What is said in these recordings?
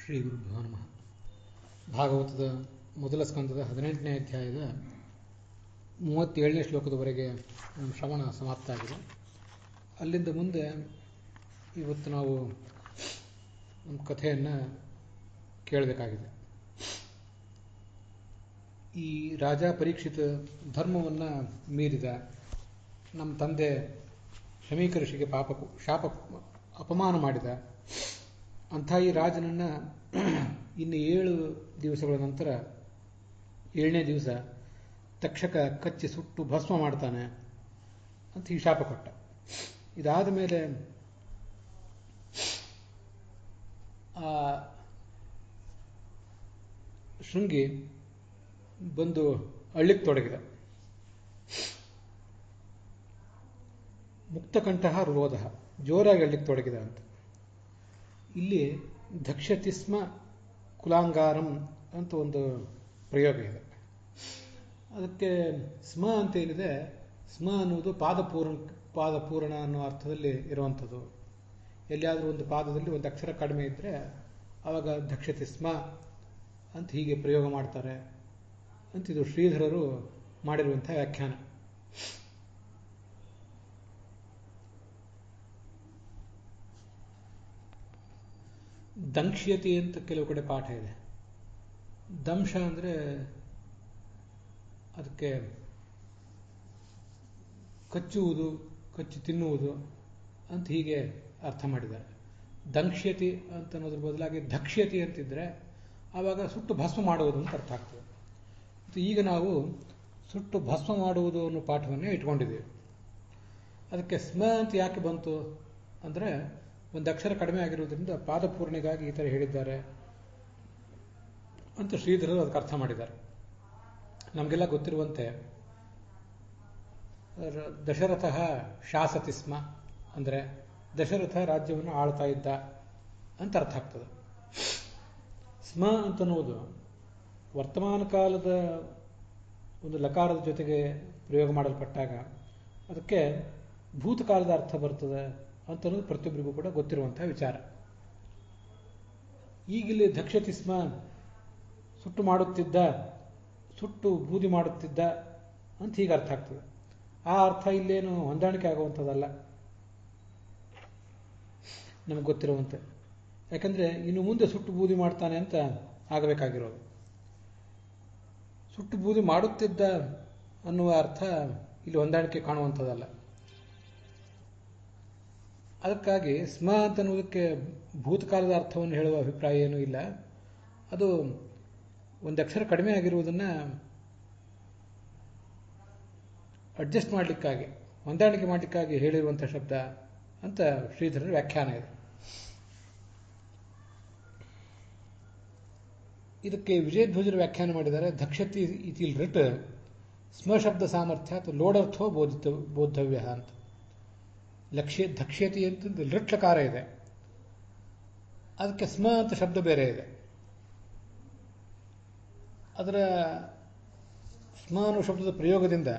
ಶ್ರೀ ಗುರುಭ್ಯೋ ನಮಃ. ಭಾಗವತದ ಮೊದಲ ಸ್ಕಂದದ 18ನೇ ಅಧ್ಯಾಯದ 37ನೇ ಶ್ಲೋಕದವರೆಗೆ ನಮ್ಮ ಶ್ರವಣ ಸಮಾಪ್ತ ಆಗಿದೆ. ಅಲ್ಲಿಂದ ಮುಂದೆ ಇವತ್ತು ನಾವು ಒಂದು ಕಥೆಯನ್ನು ಕೇಳಬೇಕಾಗಿದೆ. ಈ ರಾಜ ಪರೀಕ್ಷಿತ ಧರ್ಮವನ್ನು ಮೀರಿದ, ನಮ್ಮ ತಂದೆ ಶಮೀಕ ಋಷಿಗೆ ಶಾಪ ಅಪಮಾನ ಮಾಡಿದ ಅಂಥ ಈ ರಾಜನನ್ನು ಇನ್ನು 7 ದಿವಸಗಳ ನಂತರ 7ನೇ ದಿವಸ ತಕ್ಷಕ ಕಚ್ಚಿ ಸುಟ್ಟು ಭಸ್ಮ ಮಾಡ್ತಾನೆ ಅಂತ ಈ ಶಾಪ ಕೊಟ್ಟ. ಇದಾದ ಮೇಲೆ ಆ ಶೃಂಗಿ ಬಂದು ಅಳ್ಳಿಕ್ಕೆ ತೊಡಗಿದ. ಮುಕ್ತಕಂಠಃ ರೋಧ, ಜೋರಾಗಿ ಅಳ್ಳಿಕ್ಕೆ ತೊಡಗಿದ ಅಂತ. ಇಲ್ಲಿ ಧಕ್ಷತಿ ಸ್ಮ ಕುಲಾಂಗಾರಂ ಅಂತ ಒಂದು ಪ್ರಯೋಗ ಇದೆ. ಅದಕ್ಕೆ ಸ್ಮ ಅಂತ ಏನಿದೆ, ಸ್ಮ ಅನ್ನುವುದು ಪಾದಪೂರ್ಣ ಅನ್ನೋ ಅರ್ಥದಲ್ಲಿ ಇರುವಂಥದ್ದು. ಎಲ್ಲಿಯಾದರೂ ಒಂದು ಪಾದದಲ್ಲಿ ಒಂದು ಅಕ್ಷರ ಕಡಿಮೆ ಇದ್ದರೆ ಆವಾಗ ಧಕ್ಷತಿ ಸ್ಮ ಅಂತ ಹೀಗೆ ಪ್ರಯೋಗ ಮಾಡ್ತಾರೆ ಅಂತ ಇದು ಶ್ರೀಧರರು ಮಾಡಿರುವಂಥ ವ್ಯಾಖ್ಯಾನ. ದಂಕ್ಷ್ಯತಿ ಅಂತ ಕೆಲವು ಕಡೆ ಪಾಠ ಇದೆ. ದಂಶ ಅಂದರೆ ಅದಕ್ಕೆ ಕಚ್ಚುವುದು, ಕಚ್ಚಿ ತಿನ್ನುವುದು ಅಂತ ಹೀಗೆ ಅರ್ಥ ಮಾಡಿದ್ದಾರೆ. ದಂಕ್ಷ್ಯತಿ ಅಂತ ಅನ್ನೋದ್ರ ಬದಲಾಗಿ ಧಕ್ಷ್ಯತಿ ಅಂತಿದ್ರೆ ಆವಾಗ ಸುಟ್ಟು ಭಸ್ಮ ಮಾಡುವುದು ಅಂತ ಅರ್ಥ ಆಗ್ತದೆ. ಮತ್ತು ಈಗ ನಾವು ಸುಟ್ಟು ಭಸ್ಮ ಮಾಡುವುದು ಅನ್ನೋ ಪಾಠವನ್ನೇ ಇಟ್ಕೊಂಡಿದ್ದೀವಿ. ಅದಕ್ಕೆ ಸ್ಮ ಅಂತ ಯಾಕೆ ಬಂತು ಅಂದರೆ ಒಂದು ಅಕ್ಷರ ಕಡಿಮೆ ಆಗಿರುವುದರಿಂದ ಪಾದಪೂರ್ಣಿಗಾಗಿ ಈ ಥರ ಹೇಳಿದ್ದಾರೆ ಅಂತ ಶ್ರೀಧರರು ಅದಕ್ಕೆ ಅರ್ಥ ಮಾಡಿದ್ದಾರೆ. ನಮಗೆಲ್ಲ ಗೊತ್ತಿರುವಂತೆ ದಶರಥ ಶಾಸತಿ ಸ್ಮ ಅಂದರೆ ದಶರಥ ರಾಜ್ಯವನ್ನು ಆಳ್ತಾ ಇದ್ದ ಅಂತ ಅರ್ಥ ಆಗ್ತದೆ. ಸ್ಮ ಅಂತನ್ನುವುದು ವರ್ತಮಾನ ಕಾಲದ ಒಂದು ಲಕಾರದ ಜೊತೆಗೆ ಪ್ರಯೋಗ ಮಾಡಲ್ಪಟ್ಟಾಗ ಅದಕ್ಕೆ ಭೂತಕಾಲದ ಅರ್ಥ ಬರ್ತದೆ ಅಂತನ್ನೋದು ಪ್ರತಿಯೊಬ್ಬರಿಗೂ ಕೂಡ ಗೊತ್ತಿರುವಂತಹ ವಿಚಾರ. ಈಗಿಲ್ಲಿ ಧಕ್ಷತಿ ಸ್ಮ ಸುಟ್ಟು ಮಾಡುತ್ತಿದ್ದ, ಸುಟ್ಟು ಬೂದಿ ಮಾಡುತ್ತಿದ್ದ ಅಂತ ಹೀಗೆ ಅರ್ಥ ಆಗ್ತದೆ. ಆ ಅರ್ಥ ಇಲ್ಲೇನು ಹೊಂದಾಣಿಕೆ ಆಗುವಂಥದ್ದಲ್ಲ ನಮಗೆ ಗೊತ್ತಿರುವಂತೆ. ಯಾಕಂದರೆ ಇನ್ನು ಮುಂದೆ ಸುಟ್ಟು ಬೂದಿ ಮಾಡ್ತಾನೆ ಅಂತ ಆಗಬೇಕಾಗಿರೋದು. ಸುಟ್ಟು ಬೂದಿ ಮಾಡುತ್ತಿದ್ದ ಅನ್ನುವ ಅರ್ಥ ಇಲ್ಲಿ ಹೊಂದಾಣಿಕೆ ಕಾಣುವಂಥದ್ದಲ್ಲ. ಅದಕ್ಕಾಗಿ ಸ್ಮ ಅಂತನ್ನುವುದಕ್ಕೆ ಭೂತಕಾಲದ ಅರ್ಥವನ್ನು ಹೇಳುವ ಅಭಿಪ್ರಾಯ ಏನೂ ಇಲ್ಲ. ಅದು ಒಂದು ಅಕ್ಷರ ಕಡಿಮೆ ಆಗಿರುವುದನ್ನು ಅಡ್ಜಸ್ಟ್ ಮಾಡಲಿಕ್ಕಾಗಿ, ಹೊಂದಾಣಿಕೆ ಮಾಡಲಿಕ್ಕಾಗಿ ಹೇಳಿರುವಂಥ ಶಬ್ದ ಅಂತ ಶ್ರೀಧರರ ವ್ಯಾಖ್ಯಾನ ಇದೆ. ಇದಕ್ಕೆ ವಿಜಯಧ್ವಜರು ವ್ಯಾಖ್ಯಾನ ಮಾಡಿದ್ದಾರೆ. ಧಕ್ಷತಿ ಇತಿ ಋಟ್ ಸ್ಮ ಶಬ್ದ ಸಾಮರ್ಥ್ಯ ಅಥವಾ ಲೋಡರ್ಥೋ ಬೋಧವ್ಯ ಅಂತ. ಧಕ್ಷ್ಯತಿ ಅಂತ ಲೃಟ್ಲಕಾರ ಇದೆ, ಅದಕ್ಕೆ ಸ್ಮ ಅಂತ ಶಬ್ದ ಬೇರೆ ಇದೆ. ಅದರ ಸ್ಮ ಅನ್ನೋ ಶಬ್ದದ ಪ್ರಯೋಗದಿಂದ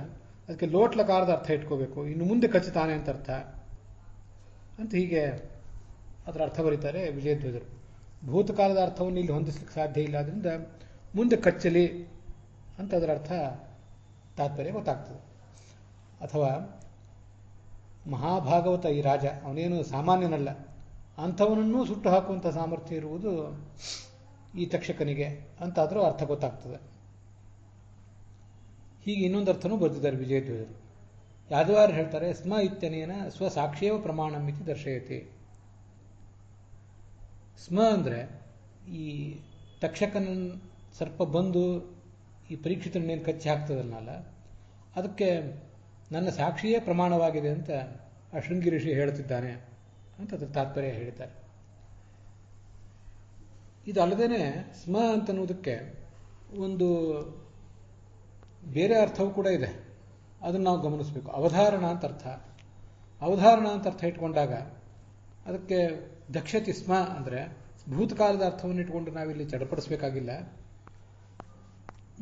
ಅದಕ್ಕೆ ಲೋಟ್ಲಕಾರದ ಅರ್ಥ ಇಟ್ಕೋಬೇಕು, ಇನ್ನು ಮುಂದೆ ಕಚ್ಚುತ್ತಾನೆ ಅಂತ ಅರ್ಥ ಅಂತ ಹೀಗೆ ಅದರ ಅರ್ಥ ಬರೀತಾರೆ ವಿಜಯಧ್ವಜರು. ಭೂತಕಾಲದ ಅರ್ಥವನ್ನು ಇಲ್ಲಿ ಹೊಂದಿಸ್ಲಿಕ್ಕೆ ಸಾಧ್ಯ ಇಲ್ಲ, ಅದರಿಂದ ಮುಂದೆ ಕಚ್ಚಲಿ ಅಂತ ಅದರ ಅರ್ಥ ತಾತ್ಪರ್ಯ ಗೊತ್ತಾಗ್ತದೆ. ಅಥವಾ ಮಹಾಭಾಗವತ ಈ ರಾಜ, ಅವನೇನು ಸಾಮಾನ್ಯನಲ್ಲ, ಅಂಥವನನ್ನೂ ಸುಟ್ಟು ಹಾಕುವಂಥ ಸಾಮರ್ಥ್ಯ ಇರುವುದು ಈ ತಕ್ಷಕನಿಗೆ ಅಂತಾದರೂ ಅರ್ಥ ಗೊತ್ತಾಗ್ತದೆ. ಹೀಗೆ ಇನ್ನೊಂದು ಅರ್ಥನೂ ಬರೆದಿದ್ದಾರೆ ವಿಜಯಧ್ವಜರು. ಯಾದವಾರ್ ಹೇಳ್ತಾರೆ, ಸ್ಮ ಇತ್ಯನೇನ ಸ್ವಸಾಕ್ಷೇವ ಪ್ರಮಾಣಂ ಇತಿ ದರ್ಶಯತಿ. ಸ್ಮ ಅಂದರೆ ಈ ತಕ್ಷಕನ ಸರ್ಪ ಬಂದು ಈ ಪರೀಕ್ಷಿತನೇನು ಕಚ್ಚಿ ಹಾಕ್ತದನ್ನಲ್ಲ, ಅದಕ್ಕೆ ನನ್ನ ಸಾಕ್ಷಿಯೇ ಪ್ರಮಾಣವಾಗಿದೆ ಅಂತ ಆ ಶೃಂಗಿ ಋಷಿ ಹೇಳುತ್ತಿದ್ದಾನೆ ಅಂತ ಅದರ ತಾತ್ಪರ್ಯ ಹೇಳಿದ್ದಾರೆ. ಇದು ಅಲ್ಲದೇನೆ ಸ್ಮ ಅಂತನ್ನುವುದಕ್ಕೆ ಒಂದು ಬೇರೆ ಅರ್ಥವೂ ಕೂಡ ಇದೆ, ಅದನ್ನು ನಾವು ಗಮನಿಸಬೇಕು. ಅವಧಾರಣ ಅಂತ ಅರ್ಥ. ಅವಧಾರಣ ಅಂತ ಅರ್ಥ ಇಟ್ಕೊಂಡಾಗ ಅದಕ್ಕೆ ಧಕ್ಷತಿ ಸ್ಮ ಅಂದರೆ ಭೂತಕಾಲದ ಅರ್ಥವನ್ನು ಇಟ್ಕೊಂಡು ನಾವಿಲ್ಲಿ ಚಡಪಡಿಸಬೇಕಾಗಿಲ್ಲ,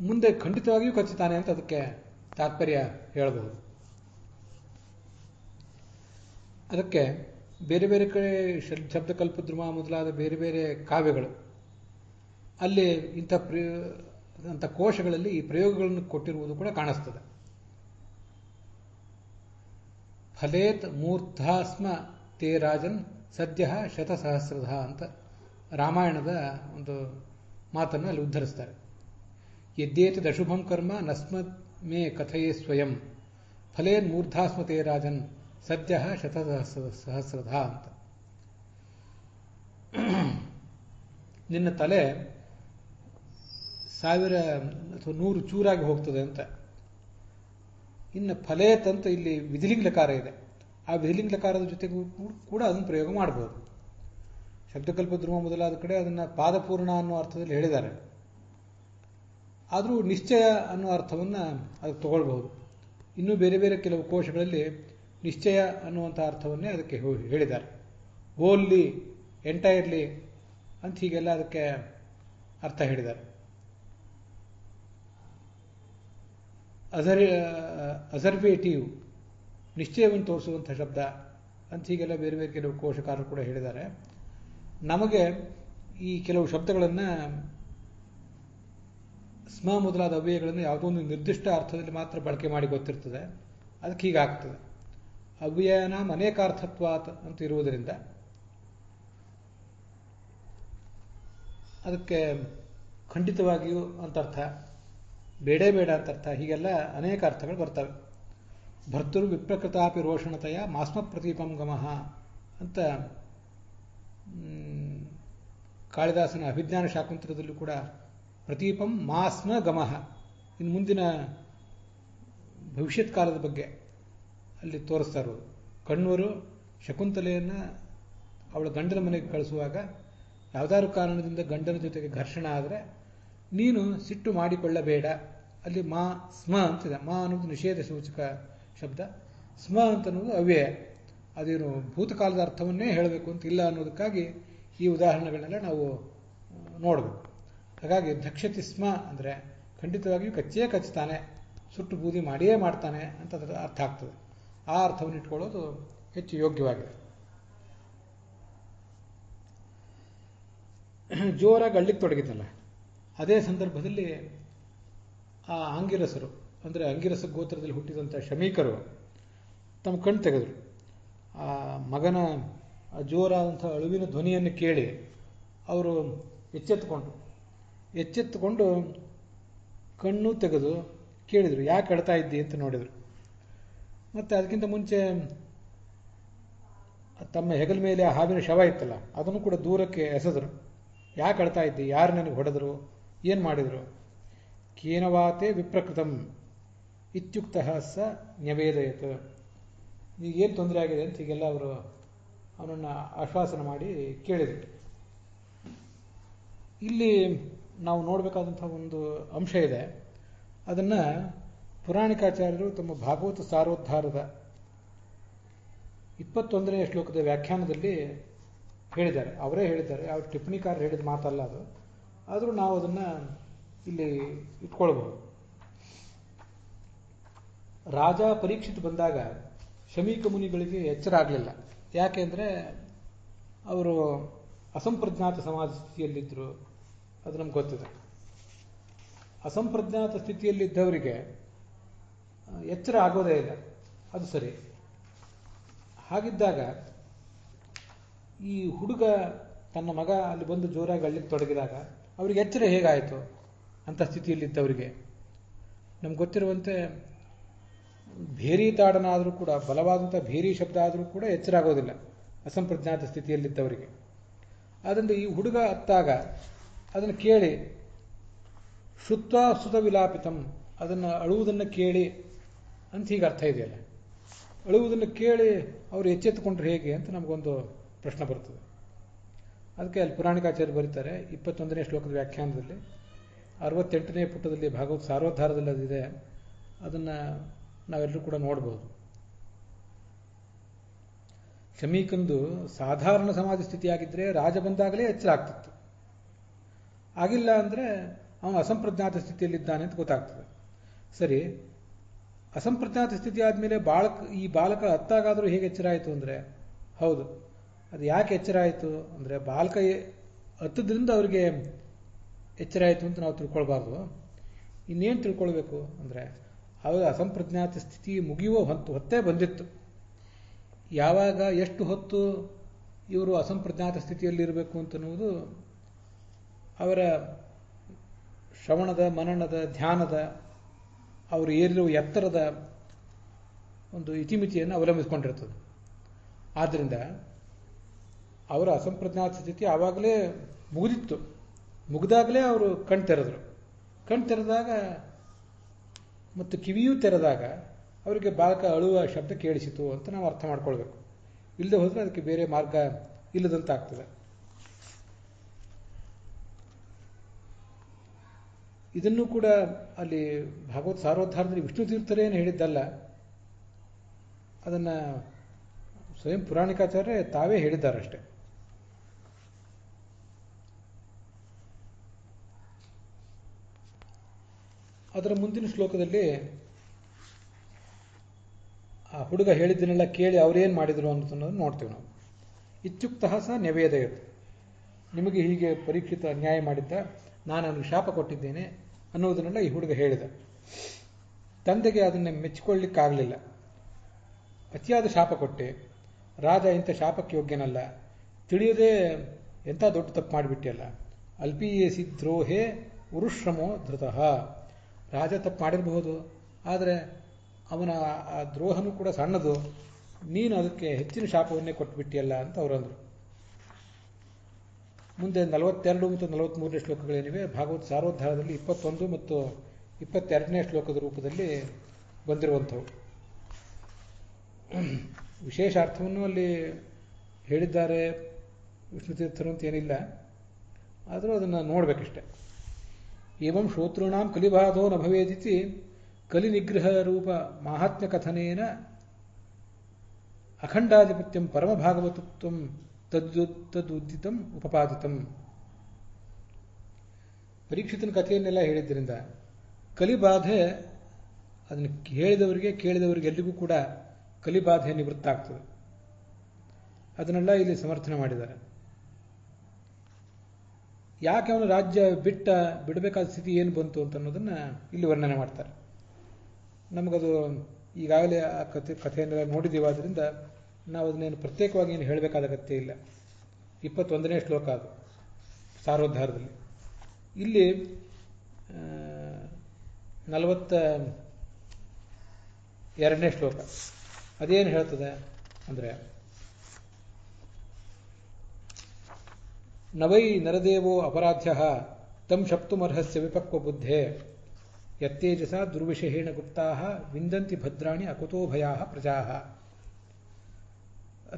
ಮುಂದೆ ಖಂಡಿತವಾಗಿಯೂ ಕಚ್ಚುತ್ತಾನೆ ಅಂತ ಅದಕ್ಕೆ ತಾತ್ಪರ್ಯ ಹೇಳಬಹುದು. ಅದಕ್ಕೆ ಬೇರೆ ಬೇರೆ ಕಡೆ ಶಬ್ದಕಲ್ಪದ್ರುಮ ಮೊದಲಾದ ಬೇರೆ ಬೇರೆ ಕಾವ್ಯಗಳು ಅಲ್ಲಿ ಇಂಥ ಕೋಶಗಳಲ್ಲಿ ಈ ಪ್ರಯೋಗಗಳನ್ನು ಕೊಟ್ಟಿರುವುದು ಕೂಡ ಕಾಣಿಸ್ತದೆ. ಫಲೇತ್ ಮೂರ್ಧಾಸ್ಮ ತೇ ರಾಜನ್ ಸದ್ಯ ಶತಸಹಸ್ರಧ ಅಂತ ರಾಮಾಯಣದ ಒಂದು ಮಾತನ್ನು ಅಲ್ಲಿ ಉದ್ಧರಿಸ್ತಾರೆ. ಯದ್ಯೇತದ್ ಅಶುಭಂ ಕರ್ಮ ನಸ್ಮತ್ ಮೇ ಕಥಯೇ ಸ್ವಯಂ ಫಲೇನ್ ಮೂರ್ಧಾಸ್ಮ ತೇ ರಾಜನ್ ಸದ್ಯ ಶತಸಹಸ್ರಧ ಅಂತ. ನಿನ್ನ ತಲೆ 1000 ಅಥವಾ 100 ಚೂರಾಗಿ ಹೋಗ್ತದೆ ಅಂತ. ಇನ್ನು ಫಲೇತ್ ಅಂತ ಇಲ್ಲಿ ವಿಧಿಲಿಂಗಲಕಾರ ಇದೆ. ಆ ವಿಧಿಲಿಂಗಲಕಾರದ ಜೊತೆಗೂ ಕೂಡ ಅದನ್ನು ಪ್ರಯೋಗ ಮಾಡಬಹುದು. ಶಬ್ದಕಲ್ಪ ಧ್ರುವ ಮೊದಲಾದ ಕಡೆ ಅದನ್ನು ಪಾದಪೂರ್ಣ ಅನ್ನೋ ಅರ್ಥದಲ್ಲಿ ಹೇಳಿದ್ದಾರೆ. ಆದರೂ ನಿಶ್ಚಯ ಅನ್ನೋ ಅರ್ಥವನ್ನು ಅದಕ್ಕೆ ತಗೊಳ್ಬಹುದು. ಇನ್ನೂ ಬೇರೆ ಬೇರೆ ಕೆಲವು ಕೋಶಗಳಲ್ಲಿ ನಿಶ್ಚಯ ಅನ್ನುವಂಥ ಅರ್ಥವನ್ನೇ ಅದಕ್ಕೆ ಹೇಳಿದ್ದಾರೆ. ಓನ್ಲಿ, ಎಂಟೈರ್ಲಿ ಅಂತ ಹೀಗೆಲ್ಲ ಅದಕ್ಕೆ ಅರ್ಥ ಹೇಳಿದ್ದಾರೆ. ಅಸರ್ವೇಟಿವ್, ನಿಶ್ಚಯವನ್ನು ತೋರಿಸುವಂಥ ಶಬ್ದ ಅಂತ ಹೀಗೆಲ್ಲ ಬೇರೆ ಬೇರೆ ಕೆಲವು ಕೋಶಕಾರರು ಕೂಡ ಹೇಳಿದ್ದಾರೆ. ನಮಗೆ ಈ ಕೆಲವು ಶಬ್ದಗಳನ್ನು ಸ್ಮ ಮೊದಲಾದ ಅವ್ಯಯಗಳನ್ನು ಯಾವುದೋ ಒಂದು ನಿರ್ದಿಷ್ಟ ಅರ್ಥದಲ್ಲಿ ಮಾತ್ರ ಬಳಕೆ ಮಾಡಿ ಗೊತ್ತಿರ್ತದೆ. ಅದಕ್ಕೆ ಹೀಗಾಗ್ತದೆ. ಅವ್ಯಯನ ಅನೇಕಾರ್ಥತ್ವಾತ್ ಅಂತ ಇರುವುದರಿಂದ ಅದಕ್ಕೆ ಖಂಡಿತವಾಗಿಯೂ ಅಂತ ಅರ್ಥ, ಬೇಡೇ ಬೇಡ ಅಂತ ಅರ್ಥ, ಹೀಗೆಲ್ಲ ಅನೇಕ ಅರ್ಥಗಳು ಬರ್ತವೆ. ಭರ್ತೃ ವಿಪ್ರಕೃತಾಪಿ ರೋಷಣತೆಯ ಮಾಸ್ಮ ಪ್ರತೀಪಂ ಗಮಃ ಅಂತ ಕಾಳಿದಾಸನ ಅಭಿಜ್ಞಾನ ಶಾಕುಂತಲದಲ್ಲೂ ಕೂಡ ಪ್ರತೀಪಂ ಮಾಸ್ಮ ಗಮಃ, ಇನ್ನು ಮುಂದಿನ ಭವಿಷ್ಯತ್ ಕಾಲದ ಬಗ್ಗೆ ಅಲ್ಲಿ ತೋರಿಸ್ತಾ ಇರೋದು. ಕಣ್ವರು ಶಕುಂತಲೆಯನ್ನು ಅವಳ ಗಂಡನ ಮನೆಗೆ ಕಳಿಸುವಾಗ ಯಾವುದಾದ್ರು ಕಾರಣದಿಂದ ಗಂಡನ ಜೊತೆಗೆ ಘರ್ಷಣೆ ಆದರೆ ನೀನು ಸಿಟ್ಟು ಮಾಡಿಕೊಳ್ಳಬೇಡ. ಅಲ್ಲಿ ಮಾ ಸ್ಮ ಅಂತಿದೆ. ಮಾ ಅನ್ನೋದು ನಿಷೇಧ ಸೂಚಕ ಶಬ್ದ, ಸ್ಮ ಅಂತ ಅನ್ನೋದು ಅವ್ಯಯ. ಅದೇನು ಭೂತಕಾಲದ ಅರ್ಥವನ್ನೇ ಹೇಳಬೇಕು ಅಂತ ಇಲ್ಲ ಅನ್ನೋದಕ್ಕಾಗಿ ಈ ಉದಾಹರಣೆಗಳನ್ನೆಲ್ಲ ನಾವು ನೋಡಬೇಕು. ಹಾಗಾಗಿ ಧಕ್ಷತಿ ಸ್ಮ ಅಂದರೆ ಖಂಡಿತವಾಗಿಯೂ ಕಚ್ಚೇ ಕಚ್ಚುತ್ತಾನೆ, ಸುಟ್ಟು ಬೂದಿ ಮಾಡಿಯೇ ಮಾಡ್ತಾನೆ ಅಂತ ಅದರ ಅರ್ಥ ಆಗ್ತದೆ. ಆ ಅರ್ಥವನ್ನು ಇಟ್ಕೊಳ್ಳೋದು ಹೆಚ್ಚು ಯೋಗ್ಯವಾಗಿದೆ. ಜೋರಾಗಿ ಅಳ್ಳಿಕ್ಕೆ ತೊಡಗಿದ್ದಲ್ಲ, ಅದೇ ಸಂದರ್ಭದಲ್ಲಿ ಆ ಆಂಗಿರಸರು ಅಂದರೆ ಅಂಗಿರಸ ಗೋತ್ರದಲ್ಲಿ ಹುಟ್ಟಿದಂಥ ಶಮೀಕರು ತಮ್ಮ ಕಣ್ಣು ತೆಗೆದರು. ಆ ಮಗನ ಜೋರಾದಂಥ ಅಳುವಿನ ಧ್ವನಿಯನ್ನು ಕೇಳಿ ಅವರು ಎಚ್ಚೆತ್ತುಕೊಂಡು ಕಣ್ಣು ತೆಗೆದು ಕೇಳಿದರು, ಯಾಕೆ ಅಳ್ತಾ ಇದ್ದಿ ಅಂತ ನೋಡಿದರು. ಮತ್ತು ಅದಕ್ಕಿಂತ ಮುಂಚೆ ತಮ್ಮ ಹೆಗಲ ಮೇಲೆ ಆ ಹಾವಿನ ಶವ ಇತ್ತಲ್ಲ, ಅದನ್ನು ಕೂಡ ದೂರಕ್ಕೆ ಎಸೆದರು. ಯಾಕೆ ಅಳ್ತಾ ಇದ್ದಿ, ಯಾರು ನನಗೆ ಹೊಡೆದರು, ಏನು ಮಾಡಿದರು? ಕೇನವಾತೆ ವಿಪ್ರಕೃತಂ ಇತ್ಯುಕ್ತ ಸ ನ್ಯವೇದಯತ್, ಈಗೇನು ತೊಂದರೆ ಆಗಿದೆ ಅಂತ ಹೀಗೆಲ್ಲ ಅವರು ಅವನನ್ನು ಆಶ್ವಾಸನ ಮಾಡಿ ಕೇಳಿದರು. ಇಲ್ಲಿ ನಾವು ನೋಡಬೇಕಾದಂಥ ಒಂದು ಅಂಶ ಇದೆ. ಅದನ್ನು ಪುರಾಣಿಕಾಚಾರ್ಯರು ತಮ್ಮ ಭಾಗವತ ಸಾರೋದ್ಧಾರದ 21ನೇ ಶ್ಲೋಕದ ವ್ಯಾಖ್ಯಾನದಲ್ಲಿ ಹೇಳಿದ್ದಾರೆ. ಅವರೇ ಹೇಳಿದ್ದಾರೆ, ಯಾವ ಟಿಪ್ಪಣಿಕಾರರು ಹೇಳಿದ ಮಾತಲ್ಲ ಅದು. ಆದರೂ ನಾವು ಅದನ್ನು ಇಲ್ಲಿ ಇಟ್ಕೊಳ್ಬಹುದು. ರಾಜ ಪರೀಕ್ಷಿತ್ ಬಂದಾಗ ಶಮೀಕ ಮುನಿಗಳಿಗೆ ಎಚ್ಚರ ಆಗಲಿಲ್ಲ. ಯಾಕೆಂದರೆ ಅವರು ಅಸಂಪ್ರಜ್ಞಾತ ಸಮಾಜ ಸ್ಥಿತಿಯಲ್ಲಿದ್ದರು. ಅದು ನಮ್ಗೆ ಗೊತ್ತಿದೆ. ಅಸಂಪ್ರಜ್ಞಾತ ಸ್ಥಿತಿಯಲ್ಲಿದ್ದವರಿಗೆ ಎಚ್ಚರ ಆಗೋದೇ ಇಲ್ಲ, ಅದು ಸರಿ. ಹಾಗಿದ್ದಾಗ ಈ ಹುಡುಗ ತನ್ನ ಮಗ ಅಲ್ಲಿ ಬಂದು ಜೋರಾಗಿ ಅಳ್ಳಿಕ್ಕೆ ತೊಡಗಿದಾಗ ಅವರಿಗೆ ಎಚ್ಚರ ಹೇಗಾಯಿತು? ಅಂಥ ಸ್ಥಿತಿಯಲ್ಲಿದ್ದವರಿಗೆ ನಮ್ಗೆ ಗೊತ್ತಿರುವಂತೆ ಭೇರಿ ತಾಡನಾದರೂ ಕೂಡ, ಬಲವಾದಂಥ ಭೇರಿ ಶಬ್ದ ಆದರೂ ಕೂಡ ಎಚ್ಚರ ಆಗೋದಿಲ್ಲ ಅಸಂಪ್ರಜ್ಞಾತ ಸ್ಥಿತಿಯಲ್ಲಿದ್ದವರಿಗೆ. ಆದ್ದರಿಂದ ಈ ಹುಡುಗ ಅತ್ತಾಗ ಅದನ್ನು ಕೇಳಿ ಶುತ್ವ ಸುತ ವಿಲಾಪಿತಂ, ಅದನ್ನು ಅಳುವುದನ್ನು ಕೇಳಿ ಅಂತ ಹೀಗೆ ಅರ್ಥ ಇದೆಯಲ್ಲ. ಅಳುವುದನ್ನು ಕೇಳಿ ಅವರು ಎಚ್ಚೆತ್ತುಕೊಂಡ್ರೆ ಹೇಗೆ ಅಂತ ನಮಗೊಂದು ಪ್ರಶ್ನೆ ಬರ್ತದೆ. ಅದಕ್ಕೆ ಅಲ್ಲಿ ಪುರಾಣಿಕಾಚಾರ್ಯರು ಬರೀತಾರೆ 21ನೇ ಶ್ಲೋಕದ ವ್ಯಾಖ್ಯಾನದಲ್ಲಿ 68ನೇ ಪುಟದಲ್ಲಿ ಭಾಗವತ ಸಾರೋದ್ಧಾರದಲ್ಲಿ ಅದಿದೆ. ಅದನ್ನು ನಾವೆಲ್ಲರೂ ಕೂಡ ನೋಡ್ಬೋದು. ಶಮೀಕಂದು ಸಾಧಾರಣ ಸಮಾಜ ಸ್ಥಿತಿಯಾಗಿದ್ದರೆ ರಾಜ ಬಂದಾಗಲೇ ಎಚ್ಚರ ಆಗ್ತಿತ್ತು. ಆಗಿಲ್ಲ ಅಂದರೆ ಅವನು ಅಸಂಪ್ರಜ್ಞಾತ ಸ್ಥಿತಿಯಲ್ಲಿದ್ದಾನೆ ಅಂತ ಗೊತ್ತಾಗ್ತದೆ. ಸರಿ, ಅಸಂಪ್ರಜ್ಞಾತ ಸ್ಥಿತಿ ಆದಮೇಲೆ ಈ ಬಾಲಕ ಹತ್ತಾಗಾದರೂ ಹೇಗೆ ಎಚ್ಚರ ಆಯಿತು ಅಂದರೆ, ಹೌದು, ಅದು ಯಾಕೆ ಎಚ್ಚರ ಆಯಿತು ಅಂದರೆ ಬಾಲಕ ಹತ್ತದ್ರಿಂದ ಅವರಿಗೆ ಎಚ್ಚರ ಆಯಿತು ಅಂತ ನಾವು ತಿಳ್ಕೊಳ್ಬಾರ್ದು. ಇನ್ನೇನು ತಿಳ್ಕೊಳ್ಬೇಕು ಅಂದರೆ ಆವಾಗ ಅಸಂಪ್ರಜ್ಞಾತ ಸ್ಥಿತಿ ಮುಗಿಯುವ ಹೊತ್ತೇ ಬಂದಿತ್ತು. ಯಾವಾಗ ಎಷ್ಟು ಹೊತ್ತು ಇವರು ಅಸಂಪ್ರಜ್ಞಾತ ಸ್ಥಿತಿಯಲ್ಲಿರಬೇಕು ಅಂತನ್ನುವುದು ಅವರ ಶ್ರವಣದ, ಮನನದ, ಧ್ಯಾನದ, ಅವರು ಏರಿರುವ ಎತ್ತರದ ಒಂದು ಇತಿಮಿತಿಯನ್ನು ಅವಲಂಬಿಸಿಕೊಂಡಿರ್ತದೆ. ಆದ್ದರಿಂದ ಅವರ ಅಸಂಪ್ರಜ್ಞಾತ ಸ್ಥಿತಿ ಆವಾಗಲೇ ಮುಗಿದಿತ್ತು. ಮುಗಿದಾಗಲೇ ಅವರು ಕಣ್ ತೆರೆದಾಗ ಮತ್ತು ಕಿವಿಯೂ ತೆರೆದಾಗ ಅವರಿಗೆ ಬಾಲಕ ಅಳುವ ಶಬ್ದ ಕೇಳಿಸಿತು ಅಂತ ನಾವು ಅರ್ಥ ಮಾಡ್ಕೊಳ್ಬೇಕು. ಇಲ್ಲದೆ ಹೋದರೆ ಅದಕ್ಕೆ ಬೇರೆ ಮಾರ್ಗ ಇಲ್ಲದಂತಾಗ್ತದೆ. ಇದನ್ನು ಕೂಡ ಅಲ್ಲಿ ಭಾಗವತ ಸಾರೋದ್ಧಾರದಲ್ಲಿ ವಿಷ್ಣು ತೀರ್ಥರೇನು ಹೇಳಿದ್ದಲ್ಲ, ಅದನ್ನು ಸ್ವಯಂ ಪುರಾಣಿಕಾಚಾರ್ಯ ತಾವೇ ಹೇಳಿದ್ದಾರಷ್ಟೆ. ಅದರ ಮುಂದಿನ ಶ್ಲೋಕದಲ್ಲಿ ಆ ಹುಡುಗ ಹೇಳಿದ್ದನ್ನೆಲ್ಲ ಕೇಳಿ ಅವರೇನು ಮಾಡಿದರು ಅನ್ನೋದನ್ನು ನೋಡ್ತೇವೆ ನಾವು. ಇತ್ಯುಕ್ತಃ ಸ ನ್ಯವೇದಯತ್, ನಿಮಗೆ ಹೀಗೆ ಪರೀಕ್ಷಿತ ಅನ್ಯಾಯ ಮಾಡಿದ್ದ, ನಾನು ಅವನಿಗೆ ಶಾಪ ಕೊಟ್ಟಿದ್ದೇನೆ ಅನ್ನೋದನ್ನೆಲ್ಲ ಈ ಹುಡುಗ ಹೇಳಿದ. ತಂದೆಗೆ ಅದನ್ನು ಮೆಚ್ಚಿಕೊಳ್ಳಿಕ್ಕಾಗಲಿಲ್ಲ. ಅತಿಯಾದ ಶಾಪ ಕೊಟ್ಟೆ, ರಾಜ ಇಂಥ ಶಾಪಕ್ಕೆ ಯೋಗ್ಯನಲ್ಲ, ತಿಳಿಯದೆ ಎಂಥ ದೊಡ್ಡ ತಪ್ಪು ಮಾಡಿಬಿಟ್ಟಿಯಲ್ಲ. ಅಲ್ಪೀಯೇಸಿ ದ್ರೋಹೇ ಉರುಶ್ರಮೋ ಧೃತಃ. ರಾಜ ತಪ್ಪು ಮಾಡಿರಬಹುದು, ಆದರೆ ಅವನ ಆ ದ್ರೋಹನೂ ಕೂಡ ಸಣ್ಣದು, ನೀನು ಅದಕ್ಕೆ ಹೆಚ್ಚಿನ ಶಾಪವನ್ನೇ ಕೊಟ್ಟುಬಿಟ್ಟಿಯಲ್ಲ ಅಂತ ಅವರಂದರು. ಮುಂದೆ 42 ಮತ್ತು 43ನೇ ಶ್ಲೋಕಗಳೇನಿವೆ ಭಾಗವತ ಸಾರೋದ್ಧಾರದಲ್ಲಿ 21 ಮತ್ತು 22ನೇ ಶ್ಲೋಕದ ರೂಪದಲ್ಲಿ ಬಂದಿರುವಂಥವು. ವಿಶೇಷ ಅರ್ಥವನ್ನು ಅಲ್ಲಿ ಹೇಳಿದ್ದಾರೆ ವಿಷ್ಣು ತೀರ್ಥರು ಅಂತ ಏನಿಲ್ಲ, ಆದರೂ ಅದನ್ನು ನೋಡಬೇಕಷ್ಟೆ. ಏವಂ ಶ್ರೋತೃಣಾಂ ಕಲಿಬಾಧೋ ನ ಭವೇದಿತಿ ಕಲಿನಿಗ್ರಹ ರೂಪ ಮಾಹಾತ್ಮ್ಯ ಕಥನೇನ ಅಖಂಡಾಧಿಪತ್ಯಂ ಪರಮಭಾಗವತತ್ವಂ ತದುದಿತಂ ಉಪಪಾದಿತಂ. ಪರೀಕ್ಷಿತನ ಕಥೆಯನ್ನೆಲ್ಲ ಹೇಳಿದ್ದರಿಂದ ಕಲಿಬಾಧೆ ಅದನ್ನು ಕೇಳಿದವರಿಗೆ ಎಲ್ಲಿಗೂ ಕೂಡ ಕಲಿಬಾಧೆ ನಿವೃತ್ತ ಆಗ್ತದೆ. ಅದನ್ನೆಲ್ಲ ಇಲ್ಲಿ ಸಮರ್ಥನೆ ಮಾಡಿದ್ದಾರೆ. ಯಾಕೆ ಅವನು ರಾಜ್ಯ ಬಿಡಬೇಕಾದ ಸ್ಥಿತಿ ಏನು ಬಂತು ಅಂತ ಅನ್ನೋದನ್ನು ಇಲ್ಲಿ ವರ್ಣನೆ ಮಾಡ್ತಾರೆ. ನಮಗದು ಈಗಾಗಲೇ ಆ ಕಥೆಯನ್ನೆಲ್ಲ ನೋಡಿದ್ದೀವಾದ್ದರಿಂದ ನಾವು ಅದನ್ನೇನು ಪ್ರತ್ಯೇಕವಾಗಿ ಏನು ಹೇಳಬೇಕಾದ ಅಗತ್ಯ ಇಲ್ಲ. 21ನೇ ಶ್ಲೋಕ ಅದು ಸಾರೋದ್ಧಾರದಲ್ಲಿ. ಇಲ್ಲಿ 42ನೇ ಶ್ಲೋಕ ಅದೇನು ಹೇಳ್ತದೆ ಅಂದರೆ, ನವೈ ನರದೇವೋ ಅಪರಾಧ್ಯ ತಂ ಶಪ್ತುಮರ್ಹಸ್ಯ ವಿಪಕ್ವ ಬುದ್ಧೇ ಯತ್ತೇಜಸ ದುರ್ವಿಷಹೇಣ ಗುಪ್ತಾ ವಿಂದಂತಿ ಭದ್ರಾಣಿ ಅಕುತೋ ಭಯಾ ಪ್ರಜಾ.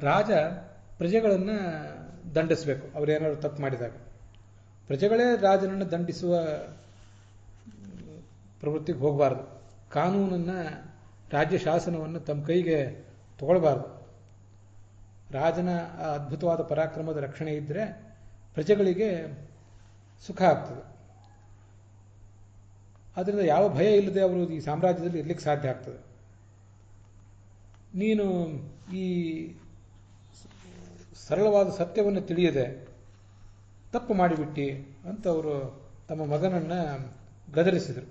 ರಾಜ ಪ್ರಜೆಗಳನ್ನು ದಂಡಿಸಬೇಕು ಅವರೇನಾದ್ರು ತಪ್ಪು ಮಾಡಿದಾಗ. ಪ್ರಜೆಗಳೇ ರಾಜನನ್ನು ದಂಡಿಸುವ ಪ್ರವೃತ್ತಿಗೆ ಹೋಗಬಾರ್ದು. ಕಾನೂನನ್ನು, ರಾಜ್ಯ ಶಾಸನವನ್ನು ತಮ್ಮ ಕೈಗೆ ತಗೊಳ್ಬಾರ್ದು. ರಾಜನ ಆ ಅದ್ಭುತವಾದ ಪರಾಕ್ರಮದ ರಕ್ಷಣೆ ಇದ್ದರೆ ಪ್ರಜೆಗಳಿಗೆ ಸುಖ ಆಗ್ತದೆ. ಆದ್ದರಿಂದ ಯಾವ ಭಯ ಇಲ್ಲದೆ ಅವರು ಈ ಸಾಮ್ರಾಜ್ಯದಲ್ಲಿ ಇರಲಿಕ್ಕೆ ಸಾಧ್ಯ ಆಗ್ತದೆ. ನೀನು ಈ ಸರಳವಾದ ಸತ್ಯವನ್ನು ತಿಳಿಯದೆ ತಪ್ಪು ಮಾಡಿಬಿಟ್ಟಿ ಅಂತ ಅವರು ತಮ್ಮ ಮಗನನ್ನು ಗದರಿಸಿದರು.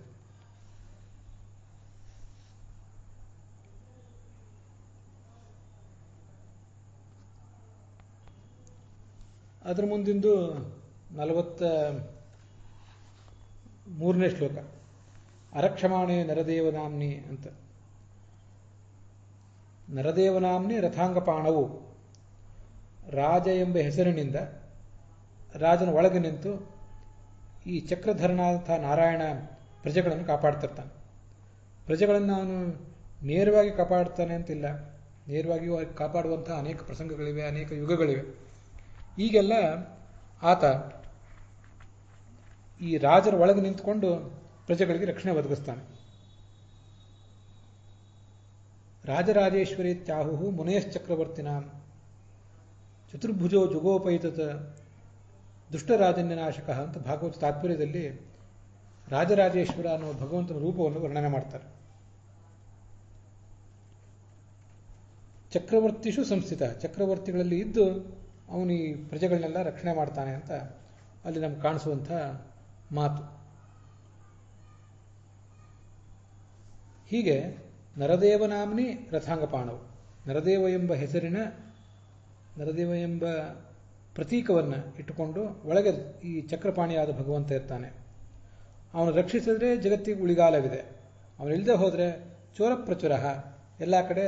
ಅದರ ಮುಂದಿಂದು 43ನೇ ಶ್ಲೋಕ ಅರಕ್ಷಮಾಣೆ ನರದೇವನಾಮ್ನಿ ಅಂತ. ನರದೇವನಾಮ್ನಿ ರಥಾಂಗಪಾಣವು, ರಾಜ ಎಂಬ ಹೆಸರಿನಿಂದ ರಾಜನ ಒಳಗೆ ನಿಂತು ಈ ಚಕ್ರಧರನಾಥ ನಾರಾಯಣ ಪ್ರಜೆಗಳನ್ನು ಕಾಪಾಡ್ತಿರ್ತಾನೆ. ಪ್ರಜೆಗಳನ್ನು ಅವನು ನೇರವಾಗಿ ಕಾಪಾಡ್ತಾನೆ ಅಂತಿಲ್ಲ, ನೇರವಾಗಿ ಕಾಪಾಡುವಂತಹ ಅನೇಕ ಪ್ರಸಂಗಗಳಿವೆ, ಅನೇಕ ಯುಗಗಳಿವೆ. ಈಗೆಲ್ಲ ಆತ ಈ ರಾಜರ ಒಳಗೆ ನಿಂತುಕೊಂಡು ಪ್ರಜೆಗಳಿಗೆ ರಕ್ಷಣೆ ಒದಗಿಸ್ತಾನೆ. ರಾಜರಾಜೇಶ್ವರಿ ತ್ಯಾಹು ಮುನೇಶ್ಚಕ್ರವರ್ತಿನ ಚತುರ್ಭುಜೋ ಜುಗೋಪೈತತ ದುಷ್ಟರಾಜನ್ಯನಾಶಕ ಅಂತ ಭಾಗವತ ತಾತ್ಪರ್ಯದಲ್ಲಿ ರಾಜರಾಜೇಶ್ವರ ಅನ್ನೋ ಭಗವಂತನ ರೂಪವನ್ನು ವರ್ಣನೆ ಮಾಡ್ತಾರೆ. ಚಕ್ರವರ್ತಿಷು ಸಂಸ್ಥಿತ, ಚಕ್ರವರ್ತಿಗಳಲ್ಲಿ ಇದ್ದು ಅವನು ಈ ಪ್ರಜೆಗಳನ್ನೆಲ್ಲ ರಕ್ಷಣೆ ಮಾಡ್ತಾನೆ ಅಂತ ಅಲ್ಲಿ ನಮ್ಗೆ ಕಾಣಿಸುವಂಥ ಮಾತು. ಹೀಗೆ ನರದೇವನಾಮ್ನಿ ರಥಾಂಗಪಾಣವು, ನರದೇವ ಎಂಬ ಪ್ರತೀಕವನ್ನು ಇಟ್ಟುಕೊಂಡು ಒಳಗೆ ಈ ಚಕ್ರಪಾಣಿಯಾದ ಭಗವಂತ ಇರ್ತಾನೆ. ಅವನು ರಕ್ಷಿಸಿದ್ರೆ ಜಗತ್ತಿಗೆ ಉಳಿಗಾಲವಿದೆ, ಅವನಿಲ್ಲದೆ ಹೋದರೆ ಚೋರ ಪ್ರಚುರ, ಎಲ್ಲ ಕಡೆ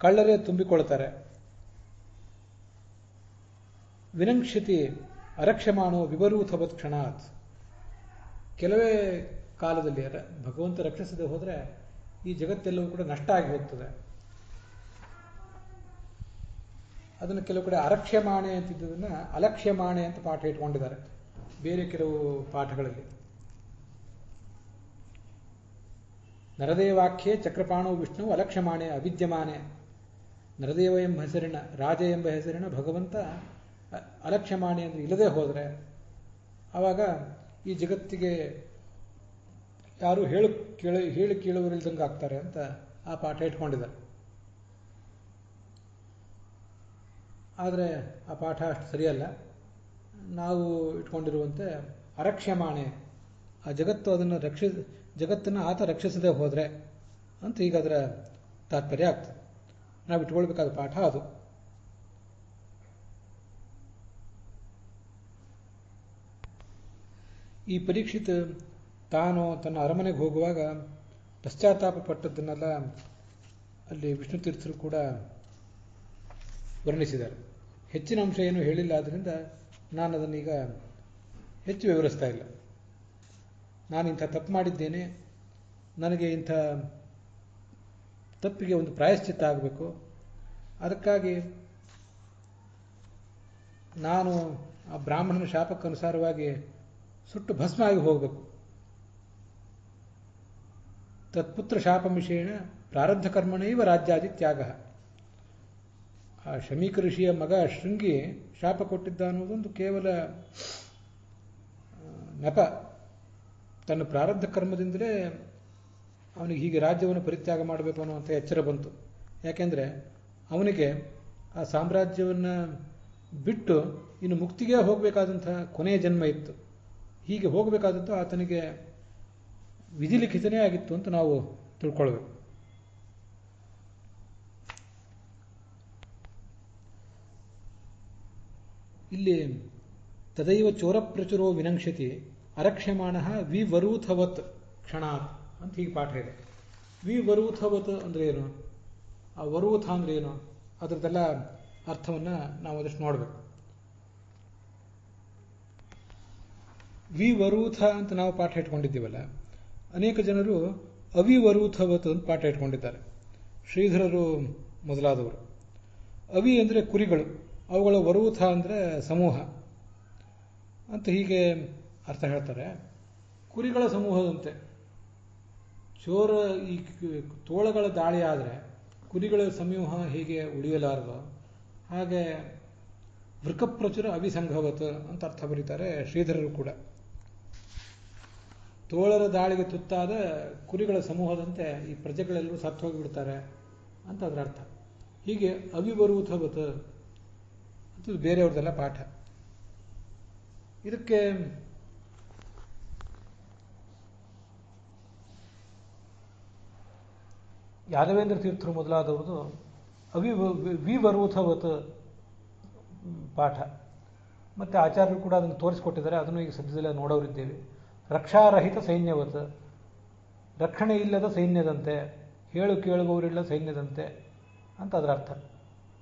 ಕಳ್ಳರೇ ತುಂಬಿಕೊಳ್ತಾರೆ. ವಿನಂಕ್ಷಿತಿ ಅರಕ್ಷಮಾಣೋ ವಿವರೂಥವತ್ ಕ್ಷಣಾತ್, ಕೆಲವೇ ಕಾಲದಲ್ಲಿ ಭಗವಂತ ರಕ್ಷಿಸದೆ ಹೋದರೆ ಈ ಜಗತ್ತೆಲ್ಲವೂ ಕೂಡ ನಷ್ಟ ಆಗಿ ಹೋಗ್ತದೆ. ಅದನ್ನು ಕೆಲವು ಕಡೆ ಅರಕ್ಷ್ಯಮಾಣೆ ಅಂತಿದ್ದದನ್ನು ಅಲಕ್ಷ್ಯಮಾಣೆ ಅಂತ ಪಾಠ ಇಟ್ಕೊಂಡಿದ್ದಾರೆ ಬೇರೆ ಕೆಲವು ಪಾಠಗಳಲ್ಲಿ. ನರದೇವಾಖ್ಯೆ ಚಕ್ರಪಾಣೋ ವಿಷ್ಣು ಅಲಕ್ಷ್ಯಮಾಣೆ ಅವಿದ್ಯಮಾನೆ. ನರದೇವ ಎಂಬ ಹೆಸರಿನ, ರಾಜ ಎಂಬ ಹೆಸರಿನ ಭಗವಂತ ಅಲಕ್ಷ್ಯಮಾಣೆ ಅಂದರೆ ಇಲ್ಲದೆ ಹೋದರೆ ಆವಾಗ ಈ ಜಗತ್ತಿಗೆ ಯಾರು ಹೇಳಿ ಕೇಳುವರಿಲ್ದಂಗೆ ಆಗ್ತಾರೆ ಅಂತ ಆ ಪಾಠ ಇಟ್ಕೊಂಡಿದ್ದಾರೆ. ಆದರೆ ಆ ಪಾಠ ಅಷ್ಟು ಸರಿಯಲ್ಲ. ನಾವು ಇಟ್ಕೊಂಡಿರುವಂತೆ ಅರಕ್ಷ್ಯಮಾಣೆ, ಆ ಜಗತ್ತು ಅದನ್ನು ಜಗತ್ತನ್ನು ಆತ ರಕ್ಷಿಸದೆ ಹೋದರೆ ಅಂತ ಈಗ ಅದರ ತಾತ್ಪರ್ಯ ಆಗ್ತದೆ. ನಾವು ಇಟ್ಕೊಳ್ಬೇಕಾದ ಪಾಠ ಅದು. ಈ ಪರೀಕ್ಷಿತ್ ತಾನು ತನ್ನ ಅರಮನೆಗೆ ಹೋಗುವಾಗ ಪಶ್ಚಾತ್ತಾಪ ಪಟ್ಟದ್ದನ್ನೆಲ್ಲ ಅಲ್ಲಿ ವಿಷ್ಣು ತೀರ್ಥರು ಕೂಡ ವರ್ಣಿಸಿದ್ದಾರೆ. ಹೆಚ್ಚಿನ ಅಂಶ ಏನು ಹೇಳಿಲ್ಲ, ಆದ್ದರಿಂದ ನಾನು ಅದನ್ನೀಗ ಹೆಚ್ಚು ವಿವರಿಸ್ತಾ ಇಲ್ಲ. ನಾನು ಇಂಥ ತಪ್ಪು ಮಾಡಿದ್ದೇನೆ, ನನಗೆ ಇಂಥ ತಪ್ಪಿಗೆ ಒಂದು ಪ್ರಾಯಶ್ಚಿತ್ತ ಆಗಬೇಕು, ಅದಕ್ಕಾಗಿ ನಾನು ಆ ಬ್ರಾಹ್ಮಣನ ಶಾಪಕ್ಕನುಸಾರವಾಗಿ ಸುಟ್ಟು ಭಸ್ಮ ಆಗಿ ಹೋಗಬೇಕು. ತತ್ಪುತ್ರ ಶಾಪಮಿಷೇಣ ಪ್ರಾರಬ್ಧ ಕರ್ಮಣೈವ ರಾಜ್ಯಾದಿ ತ್ಯಾಗ. ಆ ಶಮೀಕ ಋಷಿಯ ಮಗ ಶೃಂಗಿ ಶಾಪ ಕೊಟ್ಟಿದ್ದ ಅನ್ನೋದೊಂದು ಕೇವಲ ನೆಪ. ತನ್ನ ಪ್ರಾರಬ್ಧ ಕರ್ಮದಿಂದಲೇ ಅವನಿಗೆ ಹೀಗೆ ರಾಜ್ಯವನ್ನು ಪರಿತ್ಯಾಗ ಮಾಡಬೇಕು ಅನ್ನುವಂಥ ಎಚ್ಚರ ಬಂತು. ಯಾಕೆಂದರೆ ಅವನಿಗೆ ಆ ಸಾಮ್ರಾಜ್ಯವನ್ನು ಬಿಟ್ಟು ಇನ್ನು ಮುಕ್ತಿಗೆ ಹೋಗಬೇಕಾದಂಥ ಕೊನೆಯ ಜನ್ಮ ಇತ್ತು. ಹೀಗೆ ಹೋಗಬೇಕಾದಂಥ ಆತನಿಗೆ ವಿಧಿಲಿಖಿತನೇ ಆಗಿತ್ತು ಅಂತ ನಾವು ತಿಳ್ಕೊಳ್ಬೇಕು. ಇಲ್ಲಿ ತದೈವ ಚೋರಪ್ರಚುರೋ ವಿನಂಕ್ಷತಿ ಅರಕ್ಷ್ಯಮಾಣ ವಿವರೂಥವತ್ ಕ್ಷಣಾತ್ ಅಂತ ಹೀಗೆ ಪಾಠ ಇದೆ. ವಿವರೂಥವತ್ ಅಂದ್ರೆ ಏನು, ಆ ವರೂಥ ಅಂದ್ರೆ ಏನು, ಅದರದ್ದೆಲ್ಲ ಅರ್ಥವನ್ನು ನಾವು ಅದಷ್ಟು ನೋಡಬೇಕು. ವಿವರೂಥ ಅಂತ ನಾವು ಪಾಠ ಇಟ್ಕೊಂಡಿದ್ದೀವಲ್ಲ, ಅನೇಕ ಜನರು ಅವಿವರೂಥವತ್ ಅಂತ ಪಾಠ ಇಟ್ಕೊಂಡಿದ್ದಾರೆ. ಶ್ರೀಧರರು ಮೊದಲಾದವರು. ಅವಿ ಅಂದರೆ ಕುರಿಗಳು, ಅವುಗಳ ವರೂಥ ಅಂದರೆ ಸಮೂಹ ಅಂತ ಹೀಗೆ ಅರ್ಥ ಹೇಳ್ತಾರೆ. ಕುರಿಗಳ ಸಮೂಹದಂತೆ ಚೋರ ಈ ತೋಳಗಳ ದಾಳಿ ಆದರೆ ಕುರಿಗಳ ಸಮೂಹ ಹೀಗೆ ಉಳಿಯಲಾರದು, ಹಾಗೆ ವೃಕಪ್ರಚುರ ಅವಿಸಂಘವತ್ ಅಂತ ಅರ್ಥ ಬರೀತಾರೆ ಶ್ರೀಧರರು ಕೂಡ. ತೋಳರ ದಾಳಿಗೆ ತುತ್ತಾದ ಕುರಿಗಳ ಸಮೂಹದಂತೆ ಈ ಪ್ರಜೆಗಳೆಲ್ಲರೂ ಸತ್ತು ಹೋಗಿಬಿಡ್ತಾರೆ ಅಂತ ಅದರ ಅರ್ಥ. ಹೀಗೆ ಅವಿವರೂಥವತ್ ಅಂತ ಬೇರೆಯವ್ರದ್ದೆಲ್ಲ ಪಾಠ. ಇದಕ್ಕೆ ಯಾದವೇಂದ್ರ ತೀರ್ಥರು ಮೊದಲಾದವ್ರದ್ದು ವಿವರೂಥವತ್ ಪಾಠ. ಮತ್ತು ಆಚಾರ್ಯರು ಕೂಡ ಅದನ್ನು ತೋರಿಸಿಕೊಟ್ಟಿದ್ದಾರೆ, ಅದನ್ನು ಈಗ ಸದ್ಯದಲ್ಲೇ ನೋಡೋರಿದ್ದೇವೆ. ರಕ್ಷಾರಹಿತ ಸೈನ್ಯವತ್, ರಕ್ಷಣೆ ಇಲ್ಲದ ಸೈನ್ಯದಂತೆ, ಹೇಳು ಕೇಳುವವರಿಲ್ಲ ಸೈನ್ಯದಂತೆ ಅಂತ ಅದರ ಅರ್ಥ.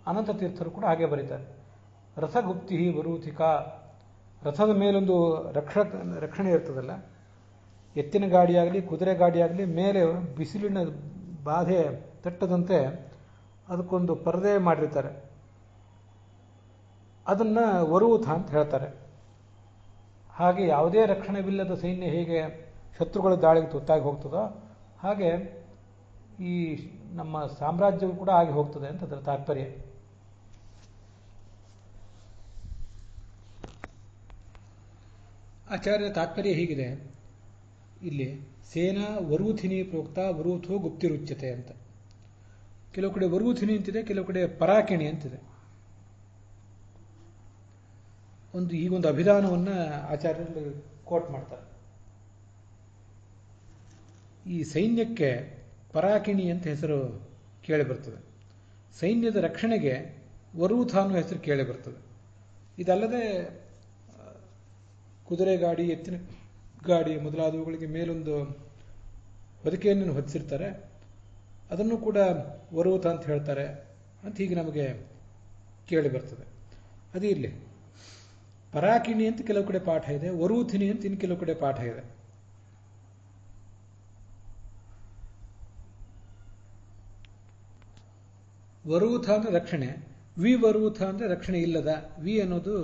ಅನಂತ ತೀರ್ಥರು ಕೂಡ ಹಾಗೆ ಬರೀತಾರೆ. ರಥಗುಪ್ತಿ ವರೂಥಿಕಾ, ರಥದ ಮೇಲೊಂದು ರಕ್ಷಣೆ ಇರ್ತದಲ್ಲ, ಎತ್ತಿನ ಗಾಡಿಯಾಗಲಿ ಕುದುರೆ ಗಾಡಿಯಾಗಲಿ ಮೇಲೆ ಬಿಸಿಲಿನ ಬಾಧೆ ತಟ್ಟದಂತೆ ಅದಕ್ಕೊಂದು ಪರದೆ ಮಾಡಿರ್ತಾರೆ, ಅದನ್ನು ವರೂಥ ಅಂತ ಹೇಳ್ತಾರೆ. ಹಾಗೆ ಯಾವುದೇ ರಕ್ಷಣೆವಿಲ್ಲದ ಸೈನ್ಯ ಹೇಗೆ ಶತ್ರುಗಳ ದಾಳಿಗೆ ತುತ್ತಾಗಿ ಹೋಗ್ತದೋ ಹಾಗೆ ಈ ನಮ್ಮ ಸಾಮ್ರಾಜ್ಯವು ಕೂಡ ಆಗಿ ಹೋಗ್ತದೆ ಅಂತ ಅದರ ತಾತ್ಪರ್ಯ. ಆಚಾರ್ಯರ ತಾತ್ಪರ್ಯ ಹೀಗಿದೆ ಇಲ್ಲಿ, ಸೇನಾ ವರೂಥಿನಿ ಪ್ರೋಕ್ತ ವರೂಥೋ ಗುಪ್ತಿರುಚ್ಯತೆ ಅಂತ. ಕೆಲವು ಕಡೆ ವರೂಥಿನಿ ಅಂತಿದೆ, ಕೆಲವು ಕಡೆ ಪರಾಕಿಣಿ ಅಂತಿದೆ. ಹೀಗೊಂದು ಅಭಿಧಾನವನ್ನು ಆಚಾರ್ಯರು ಕೋಟ್ ಮಾಡ್ತಾರೆ. ಈ ಸೈನ್ಯಕ್ಕೆ ಪರಾಕಿಣಿ ಅಂತ ಹೆಸರು ಕೇಳಿ ಬರ್ತದೆ. ಸೈನ್ಯದ ರಕ್ಷಣೆಗೆ ವರೂಥ ಅನ್ನೋ ಹೆಸರು ಕೇಳಿ ಬರ್ತದೆ. ಇದಲ್ಲದೆ ಕುದುರೆ ಗಾಡಿ, ಎತ್ತಿನ ಗಾಡಿ ಮೊದಲಾದವುಗಳಿಗೆ ಮೇಲೊಂದು ಹೊದಿಕೆಯನ್ನು ಹೊದಿಸಿರ್ತಾರೆ, ಅದನ್ನು ಕೂಡ ವರೂಥ ಅಂತ ಹೇಳ್ತಾರೆ ಅಂತ ಹೀಗೆ ನಮಗೆ ಕೇಳಿ ಬರ್ತದೆ. ಅದೇ ಇಲ್ಲಿ ಪರಾಕಿಣಿ ಅಂತ ಕೆಲವು ಕಡೆ ಪಾಠ ಇದೆ, ವರೂಥಿನಿ ಅಂತ ಇನ್ನು ಕೆಲವು ಕಡೆ ಪಾಠ ಇದೆ. ವರೂಥ ಅಂದರೆ ರಕ್ಷಣೆ, ವಿವರೂಥ ಅಂದರೆ ರಕ್ಷಣೆ ಇಲ್ಲದ. ವಿ ಅನ್ನೋದು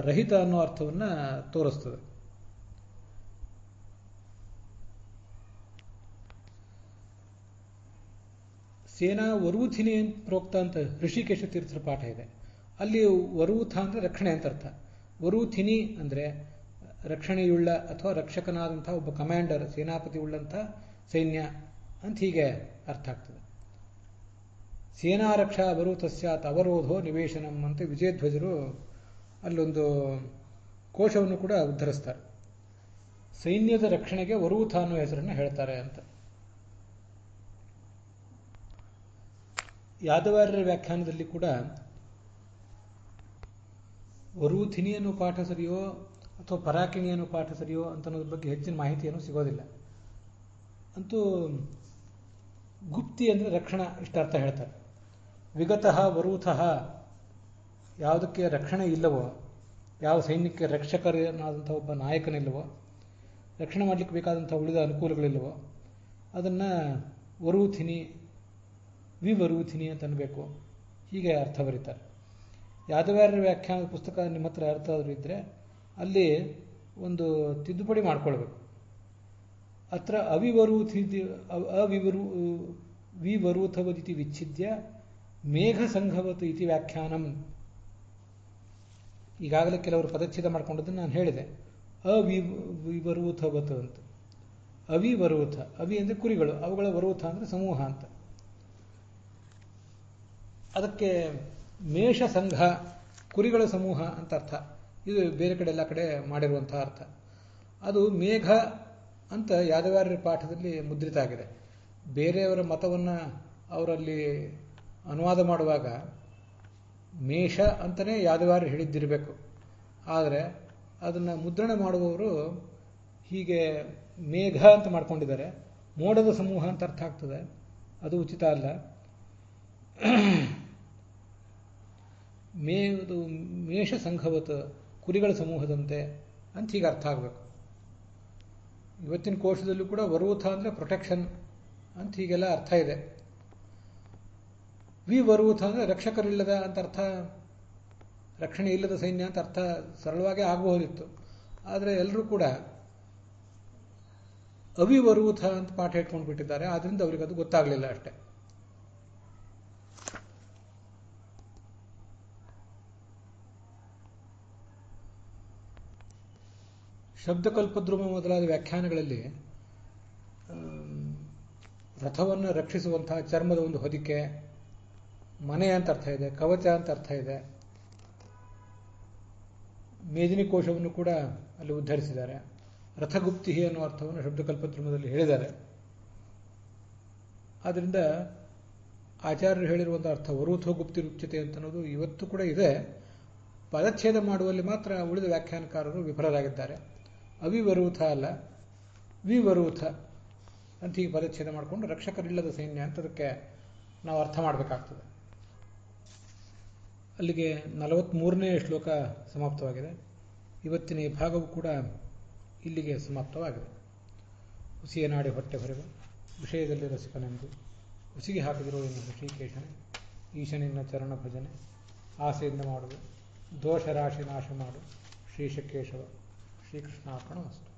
ರಹಿತ ಅನ್ನೋ ಅರ್ಥವನ್ನು ತೋರಿಸ್ತದೆ. ಸೇನಾ ವರೂಥಿನಿ ಪ್ರೋಕ್ತ ಅಂತ ಋಷಿಕೇಶ ತೀರ್ಥರ ಪಾಠ ಇದೆ. ಅಲ್ಲಿ ವರೂಥ ಅಂದರೆ ರಕ್ಷಣೆ ಅಂತ ಅರ್ಥ. ವರೂಥಿನಿ ಅಂದರೆ ರಕ್ಷಣೆಯುಳ್ಳ ಅಥವಾ ರಕ್ಷಕನಾದಂಥ ಒಬ್ಬ ಕಮಾಂಡರ್, ಸೇನಾಪತಿ ಉಳ್ಳಂಥ ಸೈನ್ಯ ಅಂತ ಹೀಗೆ ಅರ್ಥ ಆಗ್ತದೆ. ಸೇನಾ ರಕ್ಷಾ ವರೂಥಸ್ಯಾತ್ ಅವರೋಧೋ ನಿವೇಶನಂ ಅಂತ ವಿಜಯಧ್ವಜರು ಅಲ್ಲೊಂದು ಕೋಶವನ್ನು ಕೂಡ ಉದ್ಧರಿಸ್ತಾರೆ. ಸೈನ್ಯದ ರಕ್ಷಣೆಗೆ ವರೂಥ ಅನ್ನೋ ಹೆಸರನ್ನು ಹೇಳ್ತಾರೆ ಅಂತ. ಯಾದವಾರ್ಯರ ವ್ಯಾಖ್ಯಾನದಲ್ಲಿ ಕೂಡ ವರೂಥಿನಿ ಅನ್ನೋ ಪಾಠ ಸರಿಯೋ ಅಥವಾ ಪರಾಕಿಣಿ ಅನ್ನೋ ಪಾಠ ಸರಿಯೋ ಅಂತ ಅನ್ನೋದ್ರ ಬಗ್ಗೆ ಹೆಚ್ಚಿನ ಮಾಹಿತಿಯನ್ನು ಸಿಗೋದಿಲ್ಲ. ಅಂತೂ ಗುಪ್ತಿ ಅಂದರೆ ರಕ್ಷಣಾ, ಇಷ್ಟ ಅರ್ಥ ಹೇಳ್ತಾರೆ. ವಿಗತಃ ವರೂಥಃ, ಯಾವುದಕ್ಕೆ ರಕ್ಷಣೆ ಇಲ್ಲವೋ, ಯಾವ ಸೈನ್ಯಕ್ಕೆ ರಕ್ಷಕರನಾದಂಥ ಒಬ್ಬ ನಾಯಕನಿಲ್ಲವೋ, ರಕ್ಷಣೆ ಮಾಡಲಿಕ್ಕೆ ಬೇಕಾದಂಥ ಉಳಿದ ಅನುಕೂಲಗಳಿಲ್ಲವೋ ಅದನ್ನು ವರೂಥಿನಿ, ವಿವರೂಥಿನಿ ಅಂತ ಅನ್ಬೇಕು, ಹೀಗೆ ಅರ್ಥ ಬರೀತಾರೆ. ಯಾದವಾರ್ಯರ ವ್ಯಾಖ್ಯಾನದ ಪುಸ್ತಕ ನಿಮ್ಮ ಹತ್ರ ಅರ್ಥ ಆದರೂ ಇದ್ದರೆ ಅಲ್ಲಿ ಒಂದು ತಿದ್ದುಪಡಿ ಮಾಡ್ಕೊಳ್ಬೇಕು. ಅತ್ರ ವಿವರೂಥವದಿತಿ ವಿಚ್ಛಿದ್ಯ ಮೇಘ ಸಂಘವತ್ ಇತಿ ವ್ಯಾಖ್ಯಾನಂ. ಈಗಾಗಲೇ ಕೆಲವರು ಪದಚ್ಛೇದ ಮಾಡ್ಕೊಂಡದನ್ನು ನಾನು ಹೇಳಿದೆ. ಅವಿವರೂಥವತ್ ಅಂತ. ಅವಿವರೂಥ, ಅವಿ ಅಂದರೆ ಕುರಿಗಳು, ಅವುಗಳ ವರೂಥ ಅಂದರೆ ಸಮೂಹ ಅಂತ. ಅದಕ್ಕೆ ಮೇಷ ಸಂಘ, ಕುರಿಗಳ ಸಮೂಹ ಅಂತ ಅರ್ಥ. ಇದು ಬೇರೆ ಕಡೆ ಎಲ್ಲ ಕಡೆ ಮಾಡಿರುವಂತಹ ಅರ್ಥ. ಅದು ಮೇಘ ಅಂತ ಯಾದವಾರ್ಯರ ಪಾಠದಲ್ಲಿ ಮುದ್ರಿತ ಆಗಿದೆ. ಬೇರೆಯವರ ಮತವನ್ನು ಅವರಲ್ಲಿ ಅನುವಾದ ಮಾಡುವಾಗ ಮೇಷ ಅಂತಲೇ ಯಾದವಾರ್ಯರು ಹೇಳಿದ್ದಿರಬೇಕು. ಆದರೆ ಅದನ್ನು ಮುದ್ರಣ ಮಾಡುವವರು ಹೀಗೆ ಮೇಘ ಅಂತ ಮಾಡ್ಕೊಂಡಿದ್ದಾರೆ. ಮೋಡದ ಸಮೂಹ ಅಂತ ಅರ್ಥ ಆಗ್ತದೆ, ಅದು ಉಚಿತ ಅಲ್ಲ. ಮೇಷ ಸಂಘವತ್, ಕುರಿಗಳ ಸಮೂಹದಂತೆ ಅಂತ ಹೀಗೆ ಅರ್ಥ ಆಗಬೇಕು. ಇವತ್ತಿನ ಕೋಶದಲ್ಲೂ ಕೂಡ ವರೂಥ ಅಂದರೆ ಪ್ರೊಟೆಕ್ಷನ್ ಅಂತ ಹೀಗೆಲ್ಲ ಅರ್ಥ ಇದೆ. ವಿವರೂಥ ಅಂದರೆ ರಕ್ಷಕರಿಲ್ಲದ ಅಂತ ಅರ್ಥ, ರಕ್ಷಣೆ ಇಲ್ಲದ ಸೈನ್ಯ ಅಂತ ಅರ್ಥ ಸರಳವಾಗಿ ಆಗಬಹುದಿತ್ತು. ಆದರೆ ಎಲ್ಲರೂ ಕೂಡ ಅವಿವರೂಥ ಅಂತ ಪಾಠ ಇಟ್ಕೊಂಡು ಬಿಟ್ಟಿದ್ದಾರೆ. ಆದ್ದರಿಂದ ಅವರಿಗೆ ಅದು ಗೊತ್ತಾಗಲಿಲ್ಲ ಅಷ್ಟೆ. ಶಬ್ದಕಲ್ಪದ್ರುಮ ಮೊದಲಾದ ವ್ಯಾಖ್ಯಾನಗಳಲ್ಲಿ ರಥವನ್ನು ರಕ್ಷಿಸುವಂತಹ ಚರ್ಮದ ಒಂದು ಹೊದಿಕೆ, ಮನೆ ಅಂತ ಅರ್ಥ ಇದೆ, ಕವಚ ಅಂತ ಅರ್ಥ ಇದೆ. ಮೇದಿನಿ ಕೋಶವನ್ನು ಕೂಡ ಅಲ್ಲಿ ಉದ್ಧರಿಸಿದ್ದಾರೆ. ರಥಗುಪ್ತಿ ಅನ್ನೋ ಅರ್ಥವನ್ನು ಶಬ್ದಕಲ್ಪದ್ರುಮದಲ್ಲಿ ಹೇಳಿದ್ದಾರೆ. ಆದ್ದರಿಂದ ಆಚಾರ್ಯರು ಹೇಳಿರುವಂಥ ಅರ್ಥ ವರೂಥೋ ಗುಪ್ತಿ ರುಚ್ಯತೆ ಅಂತ ಅನ್ನೋದು ಇವತ್ತು ಕೂಡ ಇದೆ. ಪದಚ್ಛೇದ ಮಾಡುವಲ್ಲಿ ಮಾತ್ರ ಉಳಿದ ವ್ಯಾಖ್ಯಾನಕಾರರು ವಿಫಲರಾಗಿದ್ದಾರೆ. ಅವಿವರೂಥ ಅಲ್ಲ, ವಿವರೂಥ ಅಂತ ಹೀಗೆ ಪದಚ್ಛೇದ ಮಾಡಿಕೊಂಡು ರಕ್ಷಕರಿಲ್ಲದ ಸೈನ್ಯ ಅಂತ ಅದಕ್ಕೆ ನಾವು ಅರ್ಥ ಮಾಡಬೇಕಾಗ್ತದೆ. ಅಲ್ಲಿಗೆ 43ನೇ ಶ್ಲೋಕ ಸಮಾಪ್ತವಾಗಿದೆ. ಇವತ್ತಿನ ಈ ಭಾಗವು ಕೂಡ ಇಲ್ಲಿಗೆ ಸಮಾಪ್ತವಾಗಿದೆ. ಹುಸಿಯ ನಾಡಿ ಹೊಟ್ಟೆ ಹೊರಗೆ ವಿಷಯದಲ್ಲಿ ರಸಿಕನೆಂದು ಹುಸಿಗೆ ಹಾಕಿದಿರೋ ಇನ್ನು ಋಷಿಕೇಶನೆ, ಈಶನಿನ್ನ ಚರಣ ಭಜನೆ ಆಸೆಯಿಂದ ಮಾಡುವುದು, ದೋಷ ರಾಶಿ ನಾಶ ಮಾಡು ಶ್ರೀಶಕೇಶವ. ಶ್ರೀಕೃಷ್ಣಾರ್ಪಣಮಸ್ತು.